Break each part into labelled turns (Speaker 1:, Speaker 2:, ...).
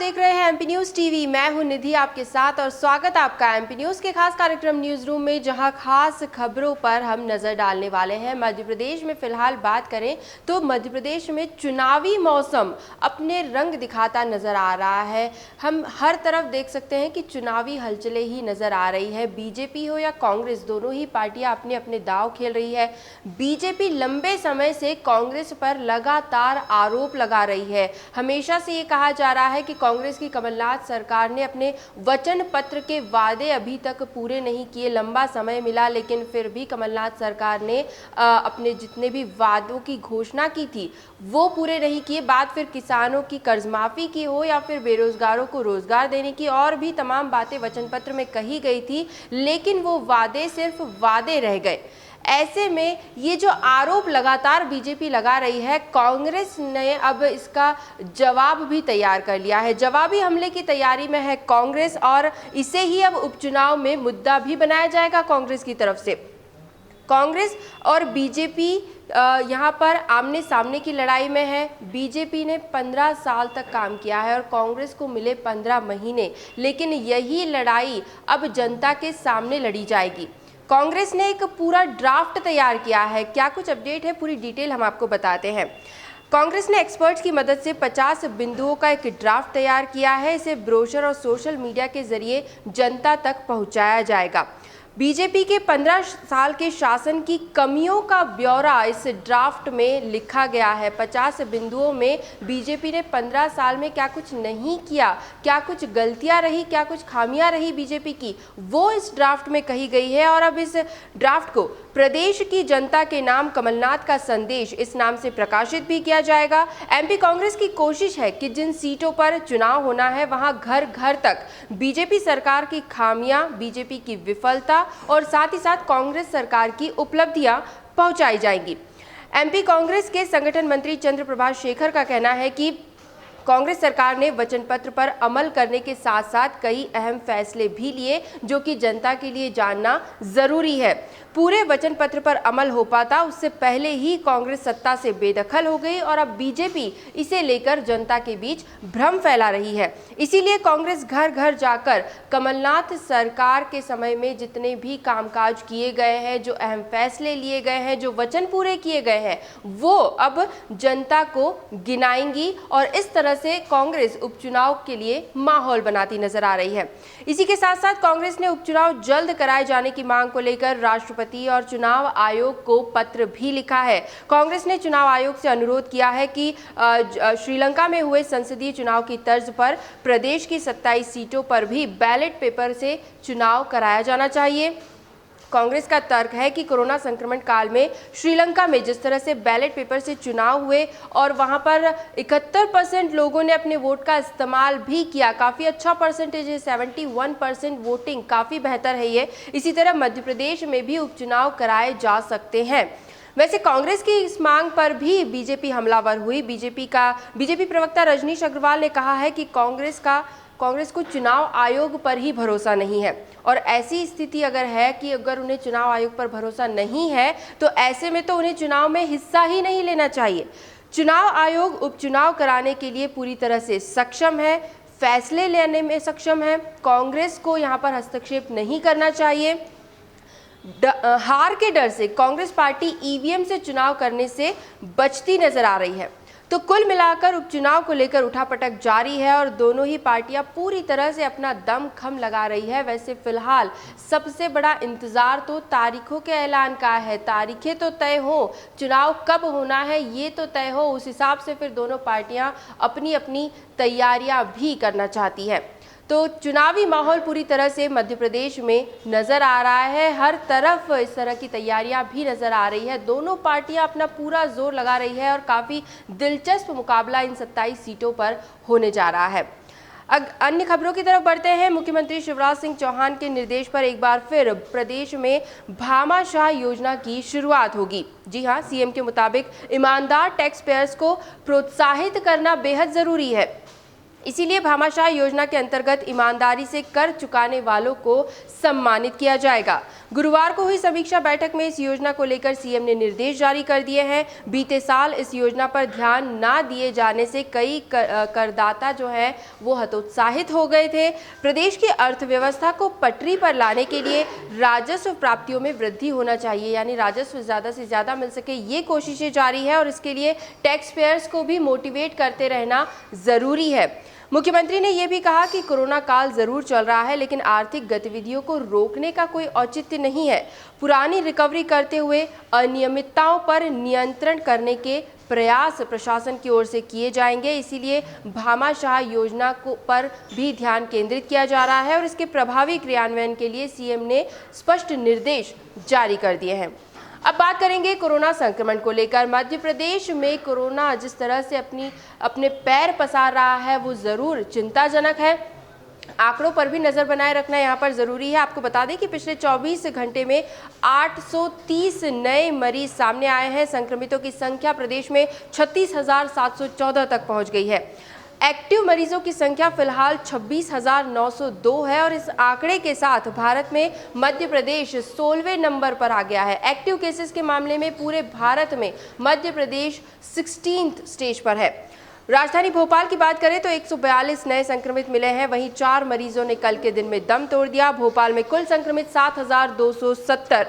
Speaker 1: देख रहे हैं एमपी न्यूज टीवी। मैं हूं निधि आपके साथ और स्वागत आपका एमपी न्यूज के खास कार्यक्रम न्यूज रूम में, जहां खास खबरों पर हम नजर डालने वाले हैं। मध्य प्रदेश में फिलहाल बात करें तो मध्य प्रदेश में चुनावी मौसम अपने रंग दिखाता नजर आ रहा है। हम हर तरफ देख सकते हैं कि चुनावी हलचलें ही नजर आ रही है। बीजेपी हो या कांग्रेस, दोनों ही पार्टियां अपने अपने दांव खेल रही है। बीजेपी लंबे समय से कांग्रेस पर लगातार आरोप लगा रही है। हमेशा से ये कहा जा रहा है कि कांग्रेस की कमलनाथ सरकार ने अपने वचन पत्र के वादे अभी तक पूरे नहीं किए। लंबा समय मिला लेकिन फिर भी कमलनाथ सरकार ने अपने जितने भी वादों की घोषणा की थी वो पूरे नहीं किए। बात फिर किसानों की कर्ज माफी की हो या फिर बेरोजगारों को रोजगार देने की, और भी तमाम बातें वचन पत्र में कही गई थी, लेकिन वो वादे सिर्फ वादे रह गए। ऐसे में ये जो आरोप लगातार बीजेपी लगा रही है, कांग्रेस ने अब इसका जवाब भी तैयार कर लिया है। जवाबी हमले की तैयारी में है कांग्रेस और इसे ही अब उपचुनाव में मुद्दा भी बनाया जाएगा कांग्रेस की तरफ से। कांग्रेस और बीजेपी यहाँ पर आमने सामने की लड़ाई में है। बीजेपी ने 15 साल तक काम किया है और कांग्रेस को मिले 15 महीने, लेकिन यही लड़ाई अब जनता के सामने लड़ी जाएगी। कांग्रेस ने एक पूरा ड्राफ्ट तैयार किया है। क्या कुछ अपडेट है, पूरी डिटेल हम आपको बताते हैं। कांग्रेस ने एक्सपर्ट्स की मदद से 50 बिंदुओं का एक ड्राफ्ट तैयार किया है। इसे ब्रोशर और सोशल मीडिया के जरिए जनता तक पहुंचाया जाएगा। बीजेपी के 15 साल के शासन की कमियों का ब्यौरा इस ड्राफ्ट में लिखा गया है। 50 बिंदुओं में बीजेपी ने 15 साल में क्या कुछ नहीं किया, क्या कुछ गलतियां रही, क्या कुछ खामियां रही बीजेपी की, वो इस ड्राफ्ट में कही गई है। और अब इस ड्राफ्ट को प्रदेश की जनता के नाम कमलनाथ का संदेश इस नाम से प्रकाशित भी किया जाएगा। एमपी कांग्रेस की कोशिश है कि जिन सीटों पर चुनाव होना है वहां घर घर तक बीजेपी सरकार की खामियां, बीजेपी की विफलता और साथ ही साथ कांग्रेस सरकार की उपलब्धियां पहुंचाई जाएंगी। एमपी कांग्रेस के संगठन मंत्री चंद्र प्रभाष शेखर का कहना है कि कांग्रेस सरकार ने वचन पत्र पर अमल करने के साथ साथ कई अहम फैसले भी लिए जो कि जनता के लिए जानना जरूरी है। पूरे वचन पत्र पर अमल हो पाता उससे पहले ही कांग्रेस सत्ता से बेदखल हो गई और अब बीजेपी इसे लेकर जनता के बीच भ्रम फैला रही है। इसीलिए कांग्रेस घर घर जाकर कमलनाथ सरकार के समय में जितने भी कामकाज किए गए हैं, जो अहम फैसले लिए गए हैं, जो वचन पूरे किए गए हैं, वो अब जनता को गिनाएंगी और इस तरह से कांग्रेस उपचुनाव के लिए माहौल बनाती नजर आ रही है। इसी के साथ साथ कांग्रेस ने उपचुनाव जल्द कराए जाने की मांग को लेकर राष्ट्रपति और चुनाव आयोग को पत्र भी लिखा है। कांग्रेस ने चुनाव आयोग से अनुरोध किया है कि श्रीलंका में हुए संसदीय चुनाव की तर्ज पर प्रदेश की 27 सीटों पर भी बैलेट पेपर से चुनाव कराया जाना चाहिए। कांग्रेस का तर्क है कि कोरोना संक्रमण काल में श्रीलंका में जिस तरह से बैलेट पेपर से चुनाव हुए और वहां पर 71% लोगों ने अपने वोट का इस्तेमाल भी किया, काफ़ी अच्छा परसेंटेज है, 71% वोटिंग काफ़ी बेहतर है ये। इसी तरह मध्य प्रदेश में भी उपचुनाव कराए जा सकते हैं। वैसे कांग्रेस की इस मांग पर भी बीजेपी हमलावर हुई। बीजेपी प्रवक्ता रजनीश अग्रवाल ने कहा है कि कांग्रेस को चुनाव आयोग पर ही भरोसा नहीं है और ऐसी स्थिति अगर है कि अगर उन्हें चुनाव आयोग पर भरोसा नहीं है तो ऐसे में तो उन्हें चुनाव में हिस्सा ही नहीं लेना चाहिए। चुनाव आयोग उपचुनाव कराने के लिए पूरी तरह से सक्षम है, फैसले लेने में सक्षम है। कांग्रेस को यहाँ पर हस्तक्षेप नहीं करना चाहिए। हार के डर से कांग्रेस पार्टी ईवीएम से चुनाव करने से बचती नजर आ रही है। तो कुल मिलाकर उपचुनाव को लेकर उठापटक जारी है और दोनों ही पार्टियां पूरी तरह से अपना दम खम लगा रही है। वैसे फिलहाल सबसे बड़ा इंतजार तो तारीखों के ऐलान का है। तारीखें तो तय हो, चुनाव कब होना है ये तो तय हो, उस हिसाब से फिर दोनों पार्टियां अपनी अपनी तैयारियां भी करना चाहती है। तो चुनावी माहौल पूरी तरह से मध्य प्रदेश में नजर आ रहा है। हर तरफ इस तरह की तैयारियां भी नजर आ रही है। दोनों पार्टियां अपना पूरा जोर लगा रही है और काफ़ी दिलचस्प मुकाबला इन 27 सीटों पर होने जा रहा है। अन्य खबरों की तरफ बढ़ते हैं। मुख्यमंत्री शिवराज सिंह चौहान के निर्देश पर एक बार फिर प्रदेश में भामाशाह योजना की शुरुआत होगी। जी हां, सीएम के मुताबिक ईमानदार टैक्स पेयर्स को प्रोत्साहित करना बेहद जरूरी है। इसीलिए भामाशाह योजना के अंतर्गत ईमानदारी से कर चुकाने वालों को सम्मानित किया जाएगा। गुरुवार को हुई समीक्षा बैठक में इस योजना को लेकर सीएम ने निर्देश जारी कर दिए हैं। बीते साल इस योजना पर ध्यान ना दिए जाने से कई करदाता जो है वो हतोत्साहित हो गए थे। प्रदेश की अर्थव्यवस्था को पटरी पर लाने के लिए राजस्व प्राप्तियों में वृद्धि होना चाहिए, यानी राजस्व ज़्यादा से ज़्यादा मिल सके, ये कोशिशें जारी है और इसके लिए टैक्स पेयर्स को भी मोटिवेट करते रहना ज़रूरी है। मुख्यमंत्री ने यह भी कहा कि कोरोना काल जरूर चल रहा है, लेकिन आर्थिक गतिविधियों को रोकने का कोई औचित्य नहीं है। पुरानी रिकवरी करते हुए अनियमितताओं पर नियंत्रण करने के प्रयास प्रशासन की ओर से किए जाएंगे। इसीलिए भामाशाह योजना पर भी ध्यान केंद्रित किया जा रहा है और इसके प्रभावी क्रियान्वयन के लिए सीएम ने स्पष्ट निर्देश जारी कर दिए हैं। अब बात करेंगे कोरोना संक्रमण को लेकर। मध्य प्रदेश में कोरोना जिस तरह से अपने पैर पसार रहा है वो ज़रूर चिंताजनक है। आंकड़ों पर भी नज़र बनाए रखना यहाँ पर ज़रूरी है। आपको बता दें कि पिछले 24 घंटे में 830 नए मरीज सामने आए हैं। संक्रमितों की संख्या प्रदेश में 36,714 तक पहुँच गई है। एक्टिव मरीजों की संख्या फिलहाल 26,902 है और इस आंकड़े के साथ भारत में मध्य प्रदेश 16वें नंबर पर आ गया है। एक्टिव केसेस के मामले में पूरे भारत में मध्य प्रदेश 16th स्टेज पर है। राजधानी भोपाल की बात करें तो 142 नए संक्रमित मिले हैं, वहीं 4 मरीजों ने कल के दिन में दम तोड़ दिया। भोपाल में कुल संक्रमित 7,270,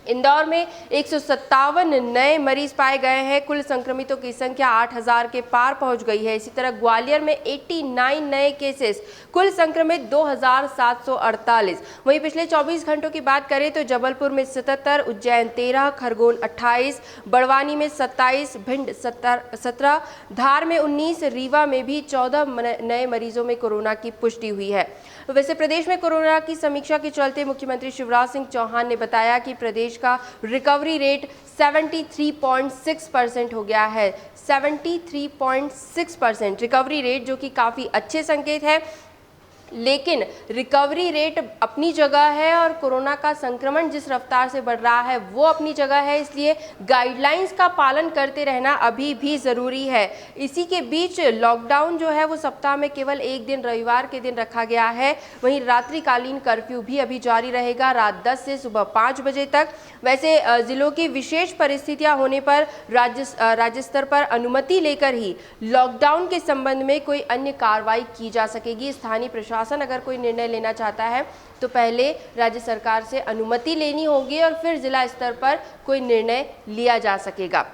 Speaker 1: इंदौर में 157 नए मरीज पाए गए हैं। कुल संक्रमितों की संख्या 8,000 के पार पहुंच गई है। इसी तरह ग्वालियर में 89 नए केसेस, कुल संक्रमित 2,748। वहीं पिछले 24 घंटों की बात करें तो जबलपुर में 77, उज्जैन 13, खरगोन 28, बड़वानी में 27, भिंड 17, धार में 19, रीवा में भी 14 नए मरीजों में कोरोना की पुष्टि हुई है। वैसे प्रदेश में कोरोना की समीक्षा के चलते मुख्यमंत्री शिवराज सिंह चौहान ने बताया कि प्रदेश का रिकवरी रेट 73.6% हो गया है। 73.6% रिकवरी रेट, जो कि काफ़ी अच्छे संकेत है। लेकिन रिकवरी रेट अपनी जगह है और कोरोना का संक्रमण जिस रफ्तार से बढ़ रहा है वो अपनी जगह है, इसलिए गाइडलाइंस का पालन करते रहना अभी भी ज़रूरी है। इसी के बीच लॉकडाउन जो है वो सप्ताह में केवल एक दिन, रविवार के दिन रखा गया है। वहीं रात्रिकालीन कर्फ्यू भी अभी जारी रहेगा, रात 10 से सुबह 5 बजे तक। वैसे जिलों की विशेष परिस्थितियां होने पर राज्य स्तर पर अनुमति लेकर ही लॉकडाउन के संबंध में कोई अन्य कार्रवाई की जा सकेगी। स्थानीय प्रशासन अगर कोई निर्णय लेना चाहता है तो पहले राज्य सरकार से अनुमति लेनी होगी और फिर जिला स्तर पर कोई निर्णय लिया जा सकेगा।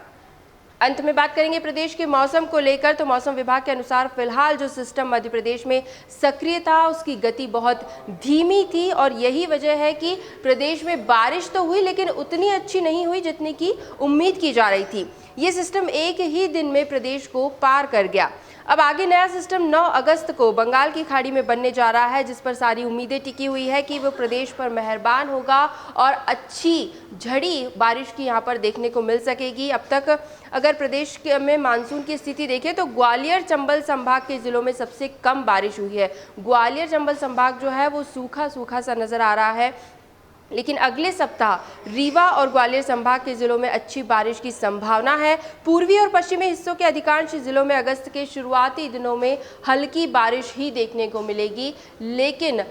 Speaker 1: अंत में बात करेंगे प्रदेश के मौसम को लेकर तो मौसम विभाग के अनुसार फिलहाल जो सिस्टम मध्य प्रदेश में सक्रिय था उसकी गति बहुत धीमी थी और यही वजह है कि प्रदेश में बारिश तो हुई लेकिन उतनी अच्छी नहीं हुई जितनी की उम्मीद की जा रही थी। ये सिस्टम एक ही दिन में प्रदेश को पार कर गया। अब आगे नया सिस्टम 9 अगस्त को बंगाल की खाड़ी में बनने जा रहा है, जिस पर सारी उम्मीदें टिकी हुई है कि वो प्रदेश पर मेहरबान होगा और अच्छी झड़ी बारिश की यहाँ पर देखने को मिल सकेगी। अब तक अगर प्रदेश में मानसून की स्थिति देखें तो ग्वालियर चंबल संभाग के जिलों में सबसे कम बारिश हुई है। ग्वालियर चंबल संभाग जो है वो सूखा सूखा सा नज़र आ रहा है, लेकिन अगले सप्ताह रीवा और ग्वालियर संभाग के जिलों में अच्छी बारिश की संभावना है। पूर्वी और पश्चिमी हिस्सों के अधिकांश जिलों में अगस्त के शुरुआती दिनों में हल्की बारिश ही देखने को मिलेगी, लेकिन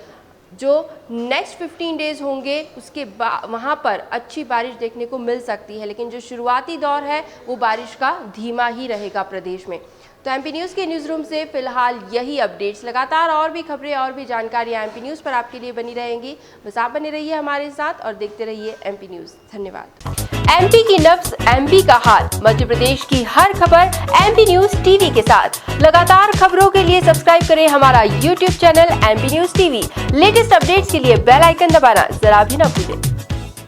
Speaker 1: जो नेक्स्ट 15 डेज होंगे उसके वहाँ पर अच्छी बारिश देखने को मिल सकती है, लेकिन जो शुरुआती दौर है वो बारिश का धीमा ही रहेगा प्रदेश में। तो एमपी न्यूज़ के न्यूज़ रूम से फिलहाल यही अपडेट्स। लगातार और भी खबरें और भी जानकारियाँ एमपी न्यूज़ पर आपके लिए बनी रहेंगी। बस आप बने रहिए हमारे साथ और देखते रहिए एमपी न्यूज़। धन्यवाद। एमपी की नब्ज, एमपी का हाल, मध्य प्रदेश की हर खबर एमपी न्यूज़ टीवी के साथ। लगातार खबरों के लिए सब्सक्राइब करें हमारा YouTube channel MP news TV. Latest updates के लिए बेल आइकन दबाना जरा भी न भूलें।